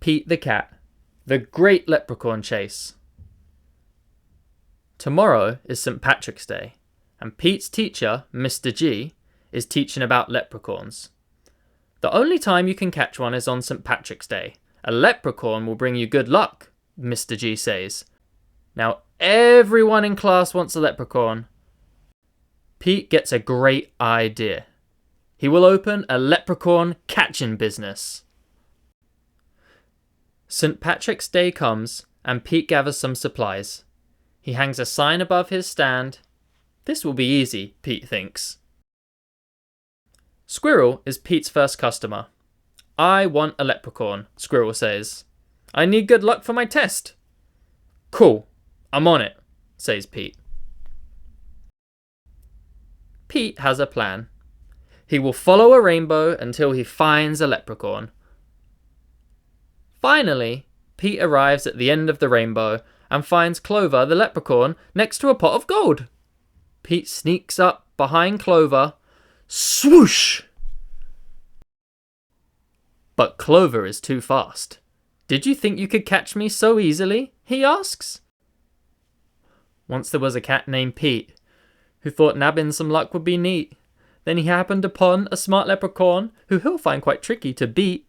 Pete the Cat, the Great Leprechaun Chase. Tomorrow is St. Patrick's Day, and Pete's teacher, Mr. G, is teaching about leprechauns. The only time you can catch one is on St. Patrick's Day. A leprechaun will bring you good luck, Mr. G says. Now everyone in class wants a leprechaun. Pete gets a great idea. He will open a leprechaun catching business. St. Patrick's Day comes and Pete gathers some supplies. He hangs a sign above his stand. This will be easy, Pete thinks. Squirrel is Pete's first customer. I want a leprechaun, Squirrel says. I need good luck for my test. Cool, I'm on it, says Pete. Pete has a plan. He will follow a rainbow until he finds a leprechaun. Finally, Pete arrives at the end of the rainbow and finds Clover the leprechaun next to a pot of gold. Pete sneaks up behind Clover. Swoosh! But Clover is too fast. Did you think you could catch me so easily? He asks. Once there was a cat named Pete who thought nabbing some luck would be neat. Then he happened upon a smart leprechaun who he'll find quite tricky to beat.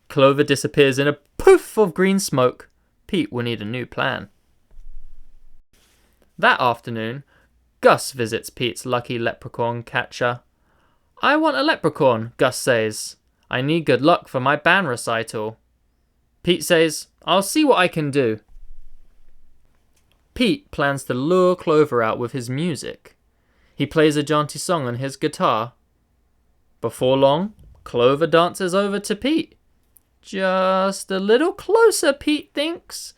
Clover disappears in a poof of green smoke. Pete will need a new plan. That afternoon, Gus visits Pete's lucky leprechaun catcher. I want a leprechaun, Gus says. I need good luck for my band recital. Pete says, I'll see what I can do. Pete plans to lure Clover out with his music. He plays a jaunty song on his guitar. Before long, Clover dances over to Pete. Just a little closer, Pete thinks.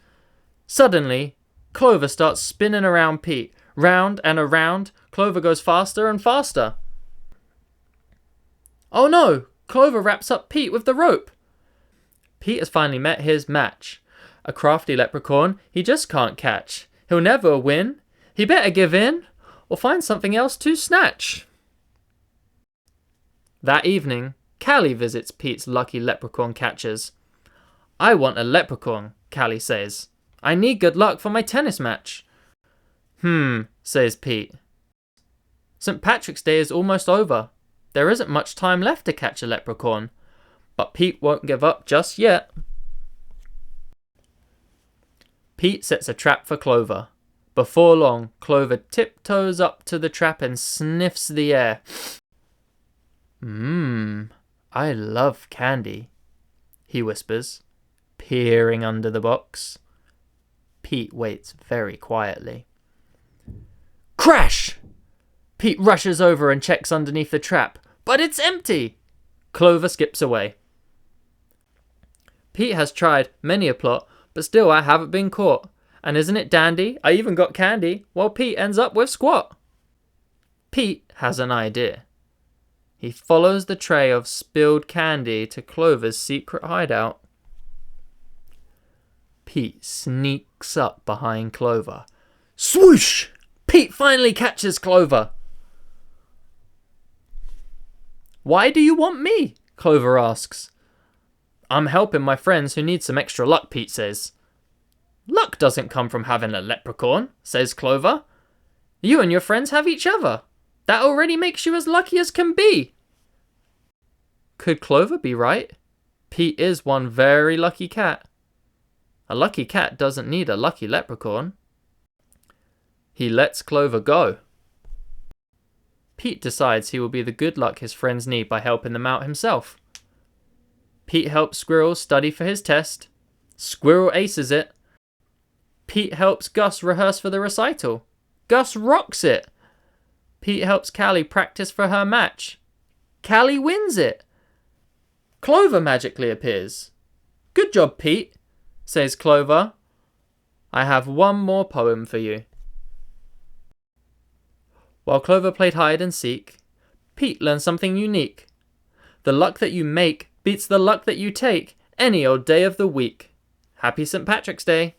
Suddenly, Clover starts spinning around Pete. Round and around, Clover goes faster and faster. Oh no! Clover wraps up Pete with the rope. Pete has finally met his match. A crafty leprechaun he just can't catch. He'll never win. He better give in or find something else to snatch. That evening, Callie visits Pete's lucky leprechaun catchers. I want a leprechaun, Callie says. I need good luck for my tennis match. Says Pete. St. Patrick's Day is almost over. There isn't much time left to catch a leprechaun, but Pete won't give up just yet. Pete sets a trap for Clover. Before long, Clover tiptoes up to the trap and sniffs the air. I love candy, he whispers, peering under the box. Pete waits very quietly. Crash! Pete rushes over and checks underneath the trap, but it's empty! Clover skips away. Pete has tried many a plot, but still I haven't been caught. And isn't it dandy? I even got candy, while Pete ends up with squat. Pete has an idea. He follows the tray of spilled candy to Clover's secret hideout. Pete sneaks up behind Clover. Swoosh! Pete finally catches Clover. Why do you want me? Clover asks. I'm helping my friends who need some extra luck, Pete says. Luck doesn't come from having a leprechaun, says Clover. You and your friends have each other. That already makes you as lucky as can be. Could Clover be right? Pete is one very lucky cat. A lucky cat doesn't need a lucky leprechaun. He lets Clover go. Pete decides he will be the good luck his friends need by helping them out himself. Pete helps Squirrel study for his test. Squirrel aces it. Pete helps Gus rehearse for the recital. Gus rocks it. Pete helps Callie practice for her match. Callie wins it. Clover magically appears. Good job, Pete, says Clover. I have one more poem for you. While Clover played hide and seek, Pete learned something unique. The luck that you make beats the luck that you take any old day of the week. Happy St. Patrick's Day.